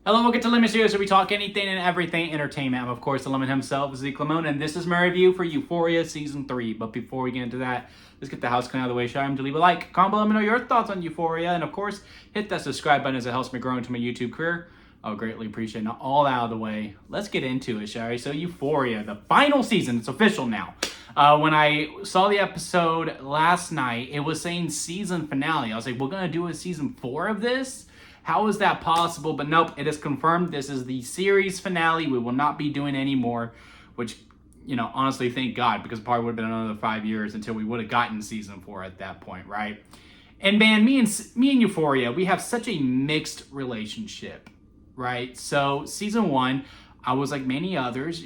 Hello, welcome to Lemon Studios, where we talk anything and everything entertainment. I'm, of course, the Lemon himself, Zeke Lamone, and this is my review for Euphoria Season 3. But before we get into that, let's get the house clean out of the way. Shout out to leave a like, comment below, let me know your thoughts on Euphoria, and of course, hit that subscribe button as it helps me grow into my YouTube career. I'll greatly appreciate it. Now, all that out of the way, let's get into it, shall we? So, Euphoria, the final season, it's official now. When I saw the episode last night, it was saying season finale. I was like, we're going to do a season 4 of this? How is that possible? But nope, it is confirmed. This is the series finale. We will not be doing any more, which, honestly, thank God, because it probably would have been another 5 years until we would have gotten season 4 at that point, right? And man, me and Euphoria, we have such a mixed relationship, right? So season 1, I was like many others,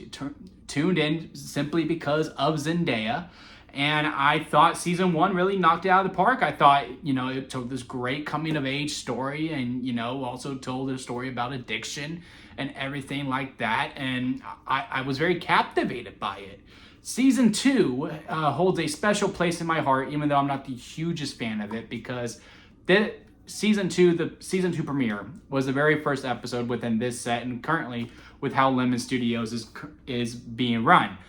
tuned in simply because of Zendaya. And I thought season 1 really knocked it out of the park. I thought, it told this great coming of age story and, also told a story about addiction and everything like that. And I was very captivated by it. Season 2 holds a special place in my heart, even though I'm not the hugest fan of it, because the season 2 premiere was the very first episode within this set, and currently with how Lemon Studios is being run.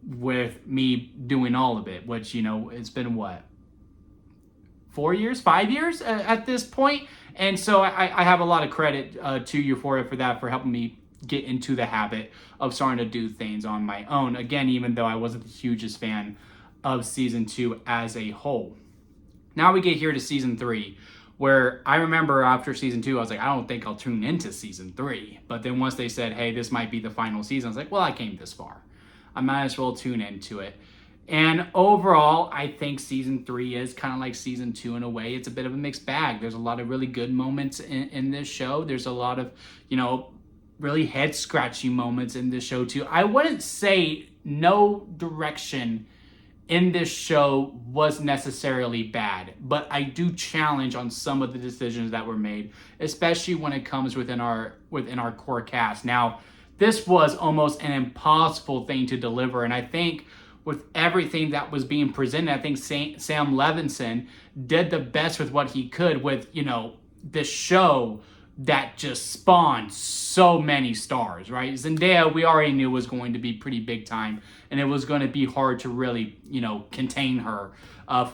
With me doing all of it, which, it's been 4 years, 5 years at this point. And so I have a lot of credit to Euphoria for that, for helping me get into the habit of starting to do things on my own. Again, even though I wasn't the hugest fan of season 2 as a whole. Now we get here to season 3, where I remember after season 2, I was like, I don't think I'll tune into season 3. But then once they said, hey, this might be the final season, I was like, well, I came this far. I might as well tune into it. And overall, I think season 3 is kind of like season 2 in a way. It's a bit of a mixed bag. There's a lot of really good moments in this show. There's a lot of, really head-scratching moments in this show too. I wouldn't say no direction in this show was necessarily bad, but I do challenge on some of the decisions that were made, especially when it comes within our core cast. Now, this was almost an impossible thing to deliver, and I think with everything that was being presented, I think Sam Levinson did the best with what he could with, this show that just spawned so many stars, right? Zendaya, we already knew was going to be pretty big time, and it was going to be hard to really, contain her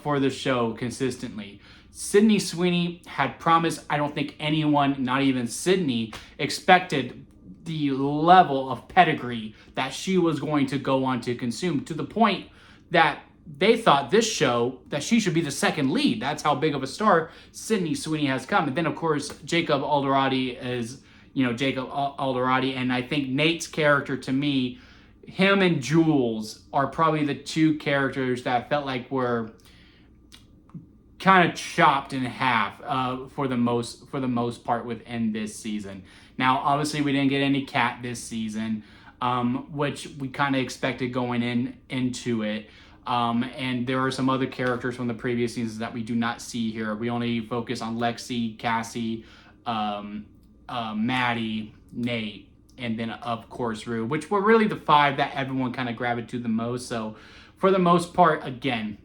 for the show consistently. Sydney Sweeney had promised. I don't think anyone, not even Sydney, expected the level of pedigree that she was going to go on to consume, to the point that they thought this show that she should be the second lead. That's how big of a star Sydney Sweeney has come. And then, of course, Jacob Alderati is, Jacob Alderati. And I think Nate's character, to me, him and Jules are probably the two characters that felt like were kind of chopped in half for the most part within this season. Now, obviously, we didn't get any Cat this season, which we kind of expected going into it. And there are some other characters from the previous seasons that we do not see here. We only focus on Lexi, Cassie, Maddie, Nate, and then, of course, Rue, which were really the 5 that everyone kind of gravitated the most. So, for the most part, again,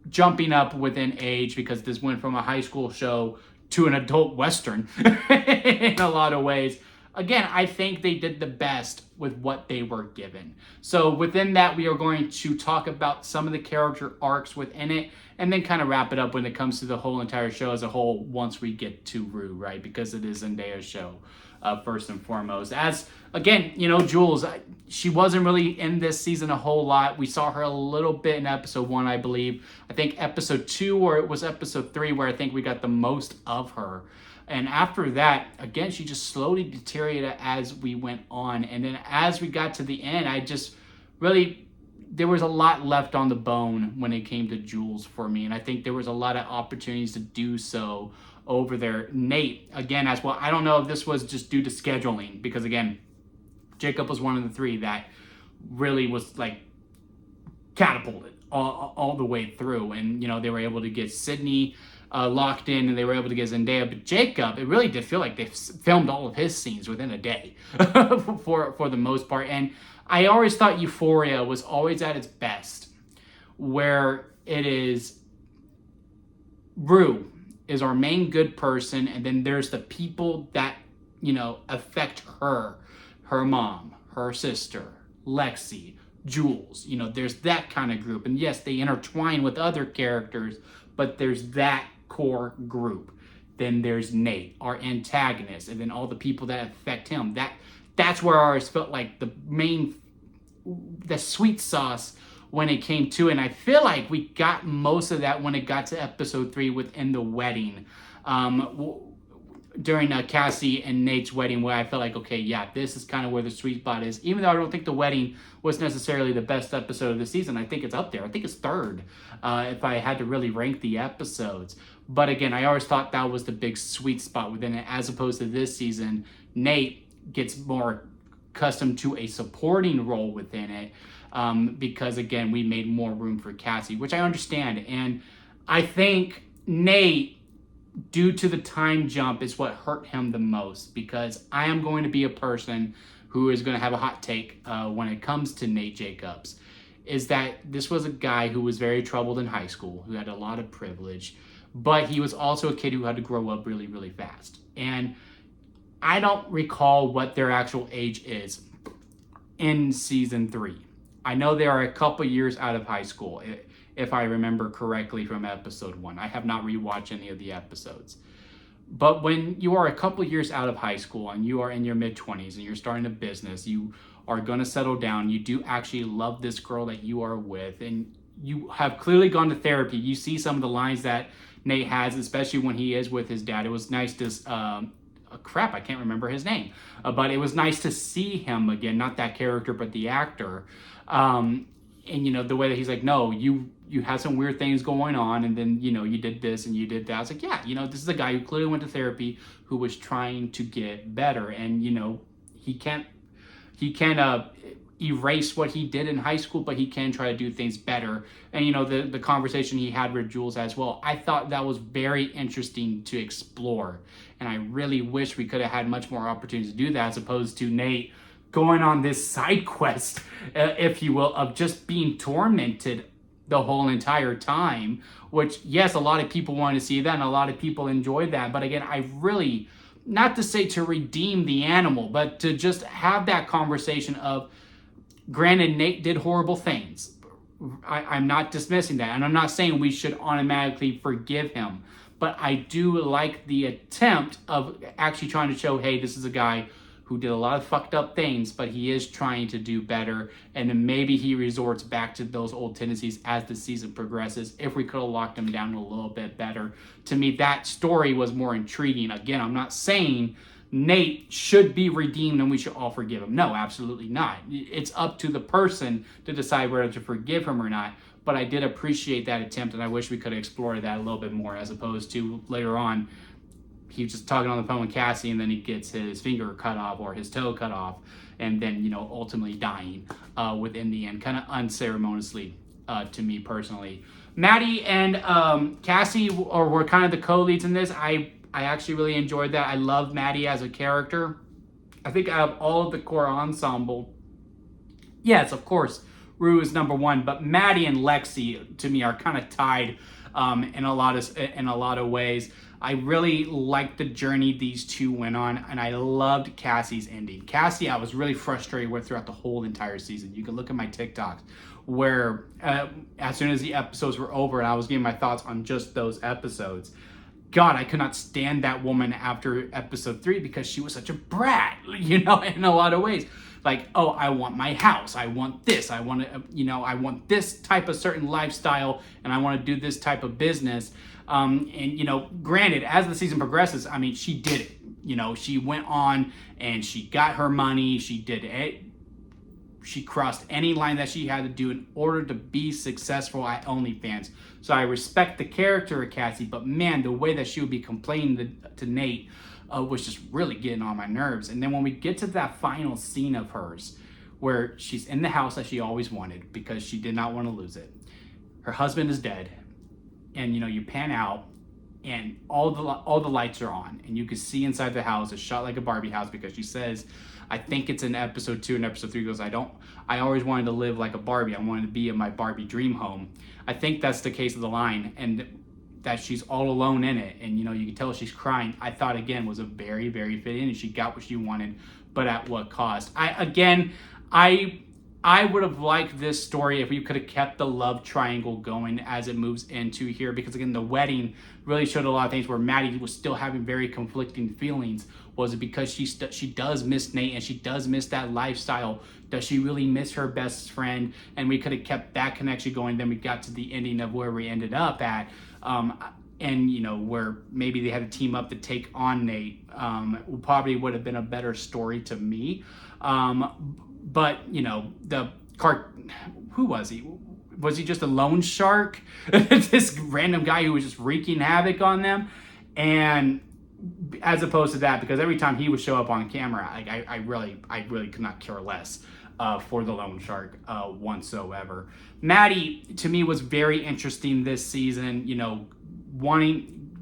jumping up within age, because this went from a high school show to an adult Western in a lot of ways. Again, I think they did the best with what they were given. So within that, we are going to talk about some of the character arcs within it, and then kind of wrap it up when it comes to the whole entire show as a whole once we get to Rue, right? Because it is Zendaya's show, first and foremost. As, again, Jules, she wasn't really in this season a whole lot. We saw her a little bit in episode 1, I believe. I think episode 2, or it was episode 3, where I think we got the most of her. And after that, again, she just slowly deteriorated as we went on. And then as we got to the end, there was a lot left on the bone when it came to Jules for me. And I think there was a lot of opportunities to do so over there. Nate, again, as well, I don't know if this was just due to scheduling, because, again, Jacob was one of the 3 that really was, catapulted all the way through. And, they were able to get Sydney locked in, and they were able to get Zendaya. But Jacob, it really did feel like they filmed all of his scenes within a day for the most part. And I always thought Euphoria was always at its best, where it is Rue is our main good person, and then there's the people that affect her, her mom, her sister, Lexi, Jules. There's that kind of group. And yes, they intertwine with other characters, but there's that core group. Then there's Nate, our antagonist, and then all the people that affect him. That's where ours felt like the sweet sauce when it came to it. And I feel like we got most of that when it got to episode 3 within the wedding. During Cassie and Nate's wedding, where I felt like, okay, yeah, this is kind of where the sweet spot is. Even though I don't think the wedding was necessarily the best episode of the season, I think it's up there. I think it's third, if I had to really rank the episodes. But again, I always thought that was the big sweet spot within it, as opposed to this season. Nate gets more accustomed to a supporting role within it, because again, we made more room for Cassie, which I understand. And I think Nate, due to the time jump, is what hurt him the most, because I am going to be a person who is going to have a hot take when it comes to Nate Jacobs, is that this was a guy who was very troubled in high school, who had a lot of privilege, but he was also a kid who had to grow up really, really fast. And I don't recall what their actual age is in season 3. I know they are a couple years out of high school, if I remember correctly from episode 1. I have not rewatched any of the episodes. But when you are a couple years out of high school and you are in your mid-20s and you're starting a business, you are going to settle down, you do actually love this girl that you are with, and you have clearly gone to therapy. You see some of the lines that Nate has, especially when he is with his dad. It was nice to... crap, I can't remember his name. But it was nice to see him again, not that character, but the actor. And, the way that he's like, no, you had some weird things going on, and then, you did this and you did that. I was like, yeah, this is a guy who clearly went to therapy, who was trying to get better. And, he can't erase what he did in high school, but he can try to do things better. And, the conversation he had with Jules as well, I thought that was very interesting to explore. And I really wish we could have had much more opportunities to do that, as opposed to Nate going on this side quest, if you will, of just being tormented the whole entire time, which, yes, a lot of people wanted to see that, and a lot of people enjoyed that. But again, I really, not to say to redeem the animal, but to just have that conversation of, granted, Nate did horrible things. I'm not dismissing that, and I'm not saying we should automatically forgive him, but I do like the attempt of actually trying to show, hey, this is a guy who did a lot of fucked up things, but he is trying to do better, and then maybe he resorts back to those old tendencies as the season progresses. If we could have locked him down a little bit better, to me, that story was more intriguing. Again, I'm not saying Nate should be redeemed and we should all forgive him. No, absolutely not. It's up to the person to decide whether to forgive him or not. But I did appreciate that attempt, and I wish we could have explored that a little bit more, as opposed to later on, he was just talking on the phone with Cassie, and then he gets his finger cut off or his toe cut off, and then, ultimately dying within the end, kind of unceremoniously to me personally. Maddie and Cassie were kind of the co-leads in this. I actually really enjoyed that. I love Maddie as a character. I think out of all of the core ensemble, yes, of course, Rue is number 1, but Maddie and Lexi, to me, are kind of tied in a lot of ways. I really liked the journey these two went on, and I loved Cassie's ending. Cassie, I was really frustrated with throughout the whole entire season. You can look at my TikToks, where as soon as the episodes were over and I was giving my thoughts on just those episodes, God, I could not stand that woman after episode 3, because she was such a brat, in a lot of ways. Like, oh, I want my house, I want this, I want to, I want this type of certain lifestyle, and I want to do this type of business. And, granted, as the season progresses, I mean, she did it. She went on and she got her money. She did it. She crossed any line that she had to do in order to be successful at OnlyFans. So I respect the character of Cassie, but man, the way that she would be complaining to Nate was just really getting on my nerves. And then when we get to that final scene of hers, where she's in the house that she always wanted because she did not want to lose it. Her husband is dead. And you pan out, and all the lights are on, and you can see inside the house. It's shot like a Barbie house, because she says, I think it's in episode 2 and episode 3, goes, I always wanted to live like a Barbie. I wanted to be in my Barbie dream home. I think that's the case of the line. And that she's all alone in it, and you can tell she's crying, I thought again was a very, very fitting, and she got what she wanted, but at what cost? I would have liked this story if we could have kept the love triangle going as it moves into here, because again, the wedding really showed a lot of things where Maddie was still having very conflicting feelings. Was it because she does miss Nate and she does miss that lifestyle? Does she really miss her best friend? And we could have kept that connection going. Then we got to the ending of where we ended up at. And where maybe they had to team up to take on Nate, probably would have been a better story to me. But who was he? Was he just a loan shark? This random guy who was just wreaking havoc on them, and as opposed to that, because every time he would show up on camera, I really could not care less for the loan shark whatsoever. Maddie to me was very interesting this season.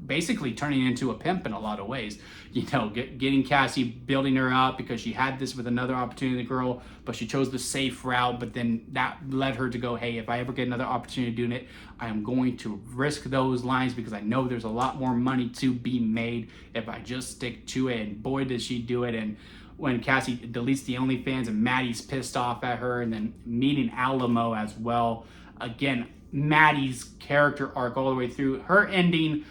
Basically turning into a pimp in a lot of ways. Getting Cassie, building her up because she had this with another opportunity girl, but she chose the safe route. But then that led her to go, hey, if I ever get another opportunity doing it, I am going to risk those lines because I know there's a lot more money to be made if I just stick to it. And boy, did she do it. And when Cassie deletes the OnlyFans and Maddie's pissed off at her, and then meeting Alamo as well. Again, Maddie's character arc all the way through. Her ending,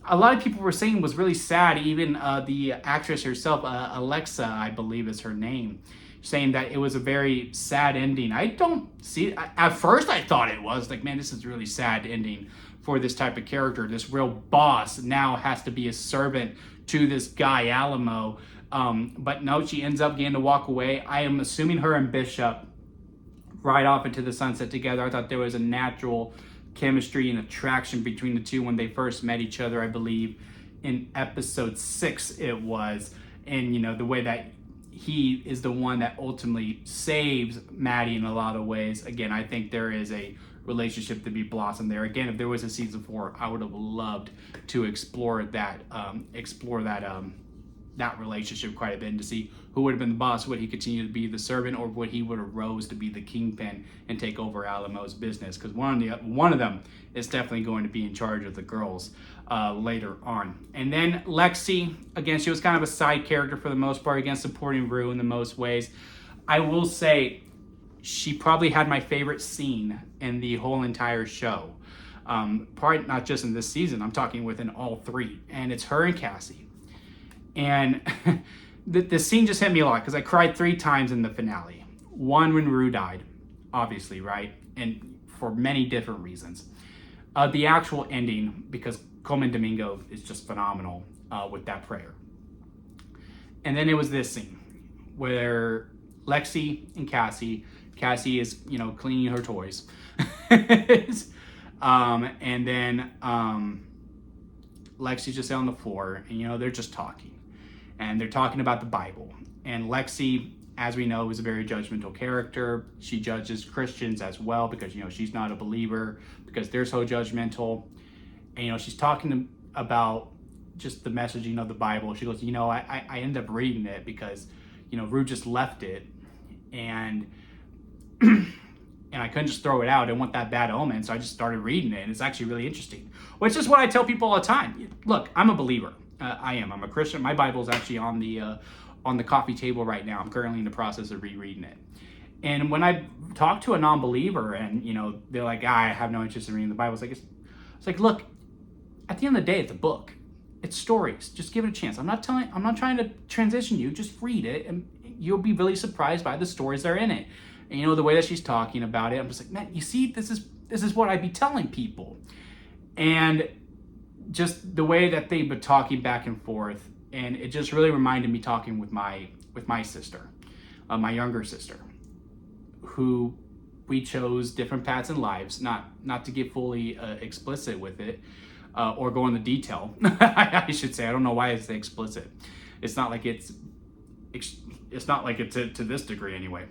a lot of people were saying was really sad. Even the actress herself, Alexa, I believe is her name, saying that it was a very sad ending. I don't see it. At first I thought it was like, man, this is a really sad ending for this type of character. This real boss now has to be a servant to this guy, Alamo. But no, she ends up getting to walk away. I am assuming her and Bishop ride off into the sunset together. I thought there was a natural chemistry and attraction between the two when they first met each other, I believe in episode 6 it was. And the way that he is the one that ultimately saves Maddie in a lot of ways. Again, I think there is a relationship to be blossomed there. Again, if there was a season 4, I would have loved to explore that relationship quite a bit, and to see who would have been the boss. Would he continue to be the servant, or would he would have rose to be the kingpin and take over Alamo's business? Because one of them is definitely going to be in charge of the girls later on. And then Lexi, again, she was kind of a side character for the most part, again, supporting Rue in the most ways. I will say she probably had my favorite scene in the whole entire show. Probably not just in this season, I'm talking within all 3. And it's her and Cassie. And the scene just hit me a lot because I cried 3 times in the finale. One, when Rue died, obviously, right? And for many different reasons. The actual ending, because Coleman Domingo is just phenomenal with that prayer. And then it was this scene where Lexi and Cassie is, cleaning her toys. And then Lexi's just on the floor, and, they're just talking. And they're talking about the Bible. And Lexi, as we know, is a very judgmental character. She judges Christians as well because, she's not a believer, because they're so judgmental. And, she's talking about just the messaging of the Bible. She goes, I ended up reading it because, Rue just left it. And and I couldn't just throw it out. I didn't want that bad omen. So I just started reading it. And it's actually really interesting, which is what I tell people all the time. Look, I'm a believer. I'm a Christian. My Bible is actually on the coffee table right now. I'm currently in the process of rereading it. And when I talk to a non-believer and, they're like, I have no interest in reading the Bible. It's like, look, at the end of the day, it's a book. It's stories. Just give it a chance. I'm not trying to transition you. Just read it and you'll be really surprised by the stories that are in it. And, the way that she's talking about it, I'm just like, man, you see, this is what I'd be telling people. And just the way that they've been talking back and forth, and it just really reminded me talking with my sister, my younger sister, who we chose different paths in lives, not to get fully explicit with it, or go into detail. I should say, I don't know why it's explicit. It's not like it's to this degree anyway.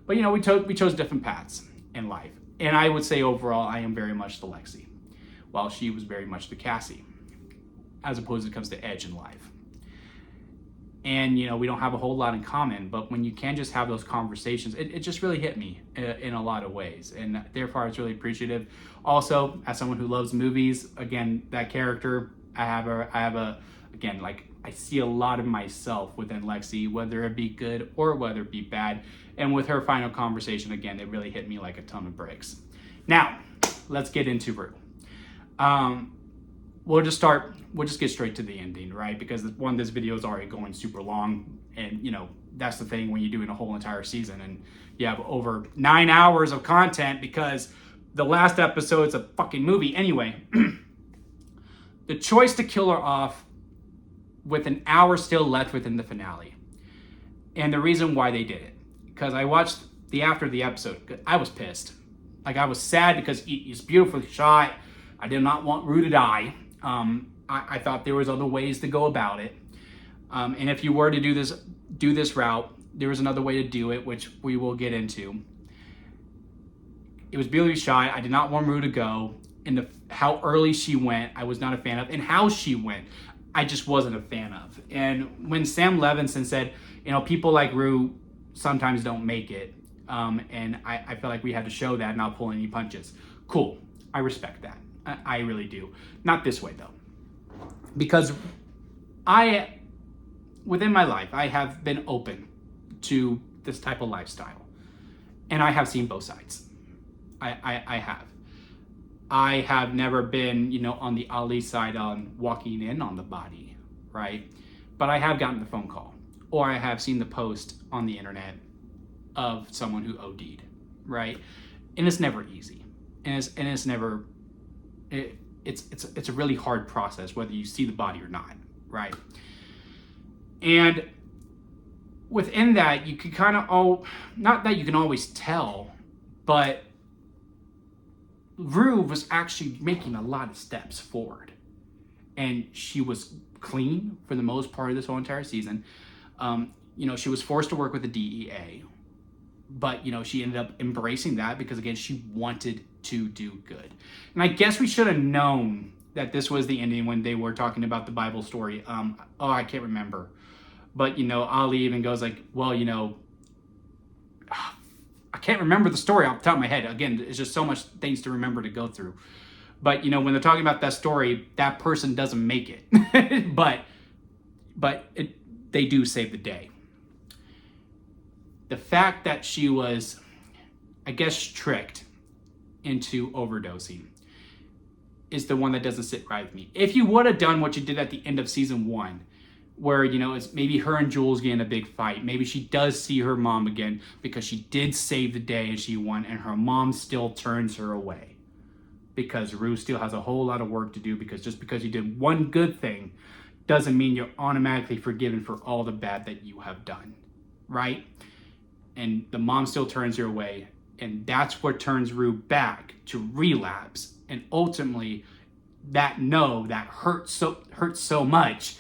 But we chose different paths in life, and I would say overall, I am very much the Lexi, while she was very much the Cassie, as opposed to it comes to edge in life. and we don't have a whole lot in common, but when you can just have those conversations, it just really hit me in a lot of ways, and therefore I was really appreciative. Also, as someone who loves movies, again, that character, I have a again, like, I see a lot of myself within Lexi, whether it be good or whether it be bad. And with her final conversation, again, it really hit me like a ton of bricks. Now, let's get into Rue. We'll just get straight to the ending, right? Because this video is already going super long, and that's the thing when you're doing a whole entire season and you have over 9 hours of content, because the last episode's a fucking movie. Anyway, the choice to kill her off with an hour still left within the finale. And the reason why they did it, because I watched after the episode, I was pissed. Like, I was sad because it's beautifully shot. I did not want Rue to die. I thought there was other ways to go about it. And if you were to do this route, there was another way to do it, which we will get into. It was beautifully shot. I did not want Rue to go. And how early she went, I was not a fan of. And how she went, I just wasn't a fan of. And when Sam Levinson said, people like Rue sometimes don't make it, and I felt like we had to show that, not pull any punches. Cool. I respect that. I really do. Not this way, though. Because within my life, I have been open to this type of lifestyle. And I have seen both sides. I have. I have never been, on the Ali side on walking in on the body, right? But I have gotten the phone call, or I have seen the post on the internet of someone who OD'd, right? And it's never easy, and it's never. It's a really hard process whether you see the body or not, right? And within that, you can kind of not that you can always tell, but Rue was actually making a lot of steps forward, and she was clean for the most part of this whole entire season. She was forced to work with the DEA, but she ended up embracing that because, again, she wanted to do good. And I guess we should have known that this was the ending when they were talking about the Bible story. I can't remember, but Ali even goes like, well, I can't remember the story off the top of my head. Again, it's just so much things to remember to go through. But when they're talking about that story, that person doesn't make it. but they do save the day. The fact that she was, I guess, tricked into overdosing is the one that doesn't sit right with me. If you would have done what you did at the end of season 1, where, it's maybe her and Jules get in a big fight. Maybe she does see her mom again because she did save the day and she won, and her mom still turns her away because Rue still has a whole lot of work to do, because just because you did one good thing doesn't mean you're automatically forgiven for all the bad that you have done, right? And the mom still turns her away, and that's what turns Rue back to relapse. And ultimately, that hurts so much.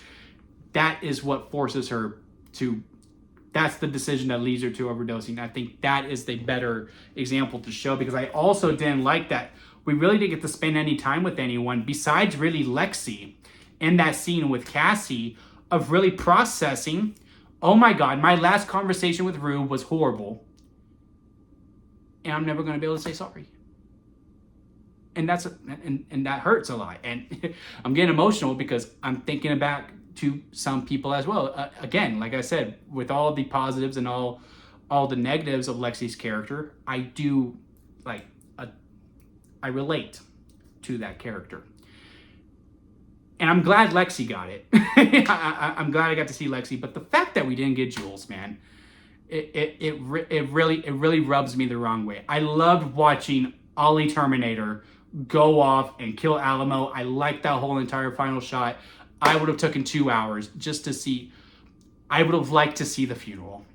That is what forces her to, that's the decision that leads her to overdosing. I think that is the better example to show, because I also didn't like that we really didn't get to spend any time with anyone besides really Lexi in that scene with Cassie, of really processing, oh my God, my last conversation with Rue was horrible, and I'm never going to be able to say sorry. And that hurts a lot. And I'm getting emotional because I'm thinking back to some people as well. Again, like I said, with all the positives and all the negatives of Lexi's character, I relate to that character. And I'm glad Lexi got it. I'm glad I got to see Lexi. But the fact that we didn't get Jules, man, it really rubs me the wrong way. I loved watching Ollie Terminator go off and kill Alamo. I liked that whole entire final shot. I would have taken 2 hours just to see. I would have liked to see the funeral.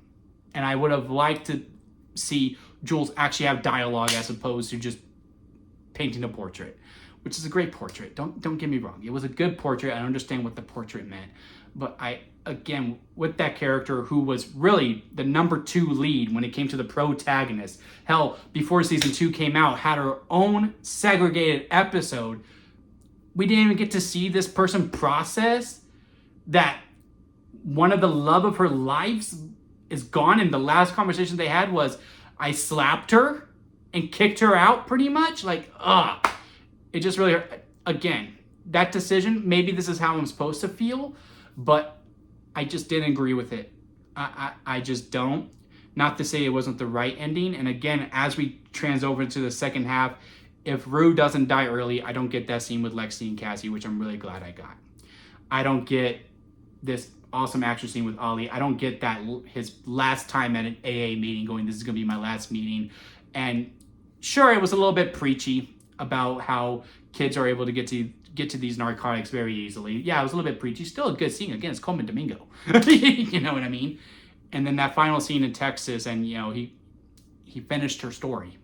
And I would have liked to see Jules actually have dialogue as opposed to just painting a portrait, which is a great portrait. Don't get me wrong. It was a good portrait. I understand what the portrait meant. But again, with that character who was really the number 2 lead when it came to the protagonist, hell, before season 2 came out, had her own segregated episode, we didn't even get to see this person process that one of the love of her lives is gone, and the last conversation they had was, I slapped her and kicked her out, pretty much. Like, it just really hurt. Again, that decision, maybe this is how I'm supposed to feel, but I just didn't agree with it. I just don't. Not to say it wasn't the right ending. And again, as we trans over into the second half, if Rue doesn't die early, I don't get that scene with Lexi and Cassie, which I'm really glad I got. I don't get this awesome action scene with Ollie. I don't get that his last time at an AA meeting going, this is going to be my last meeting. And sure, it was a little bit preachy about how kids are able to get to these narcotics very easily. Yeah, it was a little bit preachy. Still a good scene. Again, it's Coleman Domingo. You know what I mean? And then that final scene in Texas, and he finished her story.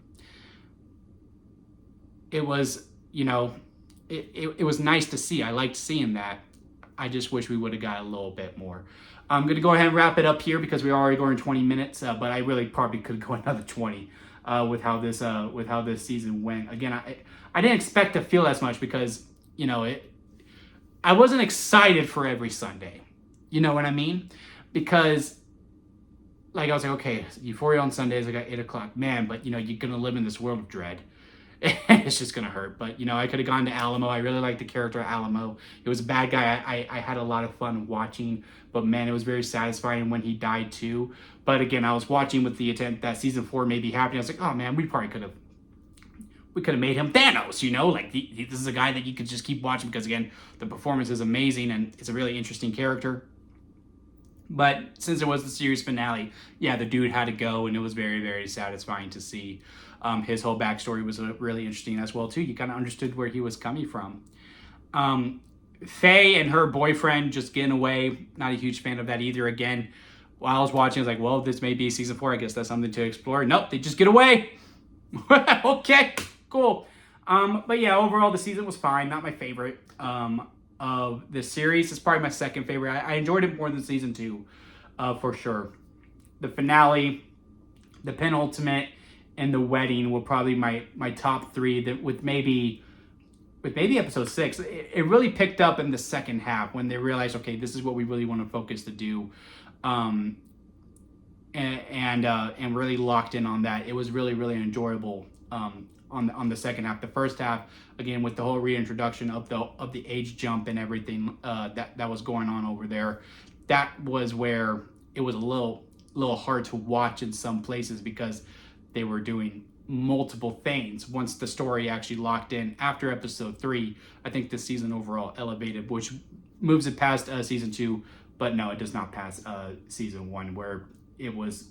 It was, it was nice to see. I liked seeing that. I just wish we would have got a little bit more. I'm going to go ahead and wrap it up here because we're already going 20 minutes, but I really probably could go another 20 with how this season went. Again, I didn't expect to feel as much because, I wasn't excited for every Sunday. You know what I mean? Because, like, I was like, okay, Euphoria on Sundays, I got 8 o'clock. Man, but, you're going to live in this world of dread. It's just going to hurt. But, I could have gone to Alamo. I really liked the character of Alamo. It was a bad guy. I had a lot of fun watching. But, man, it was very satisfying when he died, too. But, again, I was watching with the intent that season 4 may be happening. I was like, oh, man, we could have made him Thanos, Like, this is a guy that you could just keep watching because, again, the performance is amazing and it's a really interesting character. But since it was the series finale, yeah, the dude had to go, and it was very, very satisfying to see. His whole backstory was really interesting as well, too. You kind of understood where he was coming from. Faye and her boyfriend just getting away, not a huge fan of that either. Again, while I was watching, I was like, well, this may be season 4. I guess that's something to explore. Nope, they just get away. Okay, cool. But yeah, overall, the season was fine. Not my favorite of the series. It's probably my second favorite. I enjoyed it more than season 2, for sure. The finale, the penultimate, and the wedding were probably my top 3. That with maybe episode 6, it really picked up in the second half when they realized, okay, this is what we really want to focus to do, and really locked in on that. It was really, really enjoyable. On the second half. The first half, again, with the whole reintroduction of the age jump and everything that was going on over there, that was where it was a little hard to watch in some places because they were doing multiple things. Once the story actually locked in after episode 3, I think the season overall elevated, which moves it past season 2, but no, it does not pass season 1, where it was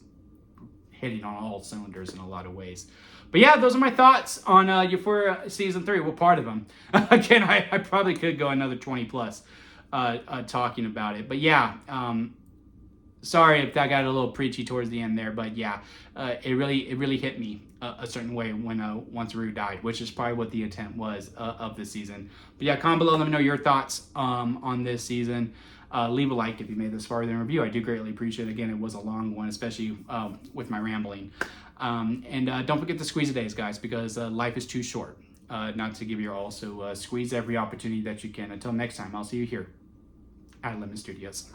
hitting on all cylinders in a lot of ways. But yeah, those are my thoughts on Euphoria season 3. What part of them? Again, I probably could go another 20 plus talking about it. But yeah, sorry if that got a little preachy towards the end there. But yeah, it really hit me a certain way when once Rue died, which is probably what the intent was of this season. But yeah, comment below, let me know your thoughts on this season. Leave a like if you made this far in the review. I do greatly appreciate it. Again, it was a long one, especially with my rambling. And don't forget to squeeze the days, guys, because life is too short not to give your all. So squeeze every opportunity that you can. Until next time, I'll see you here at Lemon Studios.